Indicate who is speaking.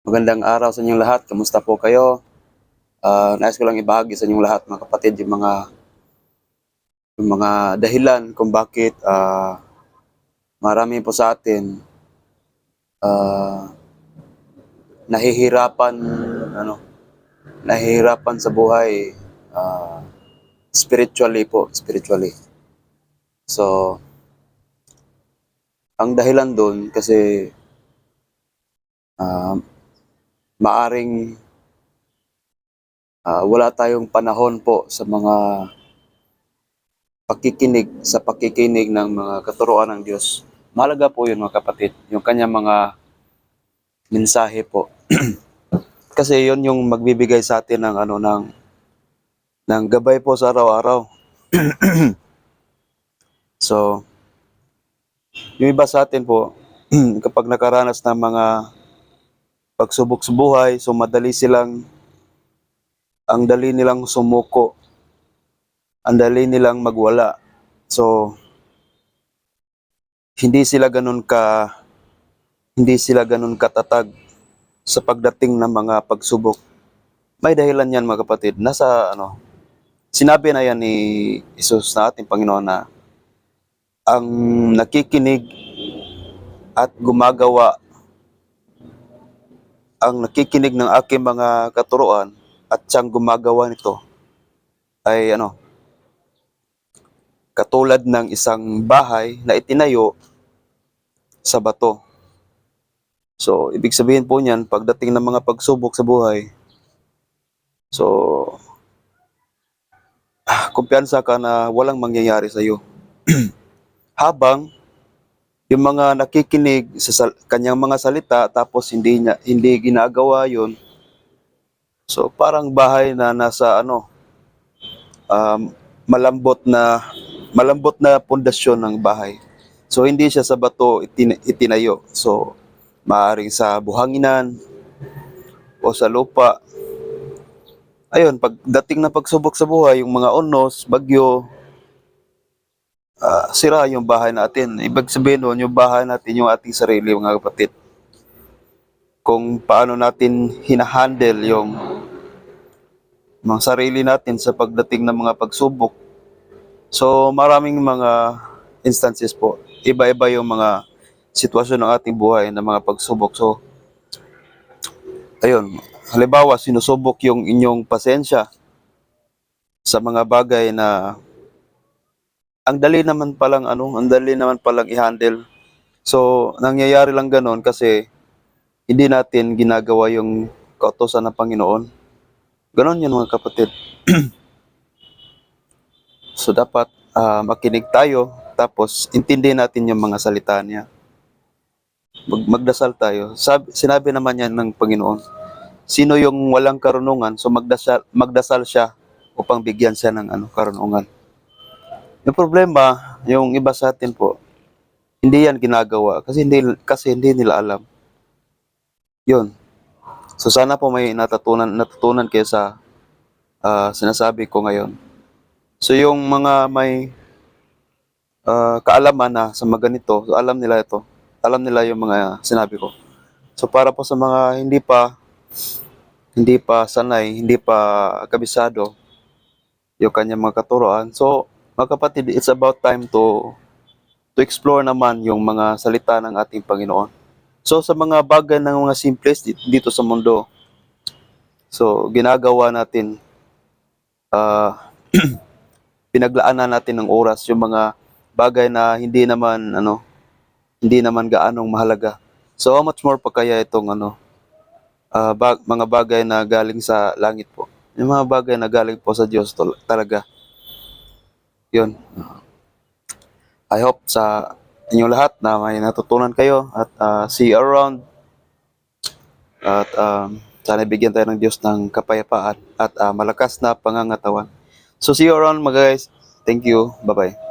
Speaker 1: Magandang araw sa inyong lahat. Kamusta po kayo? Nais ko lang ibahagi sa inyong lahat, mga kapatid, yung mga dahilan kung bakit marami po sa atin ah, nahihirapan ano, nahihirapan sa buhay, spiritually. So, ang dahilan doon kasi ah, maaring wala tayong panahon po sa pakikinig ng mga katuruan ng Diyos. Mahalaga po yun, mga kapatid, yung kanyang mga mensahe po. Kasi yun yung magbibigay sa atin ng ng gabay po sa araw-araw. So, yung iba sa atin po, kapag nakaranas ng mga pagsubok sa buhay, so ang dali nilang sumuko, ang dali nilang magwala. So, hindi sila ganun katatag sa pagdating ng mga pagsubok. May dahilan yan, mga kapatid. Sinabi na yan ni Jesus na ating Panginoon na ang nakikinig at gumagawa, ang nakikinig ng aking mga katuruan at siyang gumagawa nito ay katulad ng isang bahay na itinayo sa bato. So, ibig sabihin po niyan, pagdating ng mga pagsubok sa buhay, so, kumpiyansa ka na walang mangyayari sa iyo. Habang yung mga nakikinig sa kanyang mga salita tapos hindi ginagawa yon, so parang bahay na nasa um, malambot na pundasyon ng bahay. So hindi siya sa bato itinayo. So maaring sa buhanginan o sa lupa. Ayun, pagdating na pagsubok sa buhay, yung mga unos, bagyo, sira yung bahay natin. Ibig sabihin nun, yung bahay natin, yung ating sarili, mga kapatid. Kung paano natin hinahandle yung mga sarili natin sa pagdating ng mga pagsubok. So maraming mga instances po. Iba-iba yung mga sitwasyon ng ating buhay ng mga pagsubok. So, ayun, halimbawa sinusubok yung inyong pasensya sa mga bagay na ang dali naman palang i-handle. So, nangyayari lang ganon kasi hindi natin ginagawa yung kautusan ng Panginoon. Ganon yun, mga kapatid. So, dapat makinig tayo, tapos intindihin natin yung mga salita niya. Magdasal tayo. Sinabi naman yan ng Panginoon, sino yung walang karunungan, so magdasal siya upang bigyan siya ng karunungan. Yung problema, yung iba sa atin po, hindi yan ginagawa kasi hindi nila alam. Yun. So sana po may natutunan kayo sa sinasabi ko ngayon. So yung mga may kaalaman na sa mga ganito, so alam nila ito. Alam nila yung mga sinabi ko. So para po sa mga hindi pa sanay, hindi pa kabisado yung kanyang mga katuroan. So, mga kapatid, it's about time to explore naman yung mga salita ng ating Panginoon. So, sa mga bagay ng mga simples dito sa mundo, so, ginagawa natin, pinaglaanan natin ng oras yung mga bagay na hindi naman gaanong mahalaga. So, how much more pa kaya itong mga bagay na galing sa langit po. Yung mga bagay na galing po sa Diyos talaga. Yun. I hope sa inyong lahat na may natutunan kayo at see you around. At sana bigyan tayo ng Diyos ng kapayapaan at malakas na pangangatawan. So see you around, mga guys. Thank you. Bye-bye.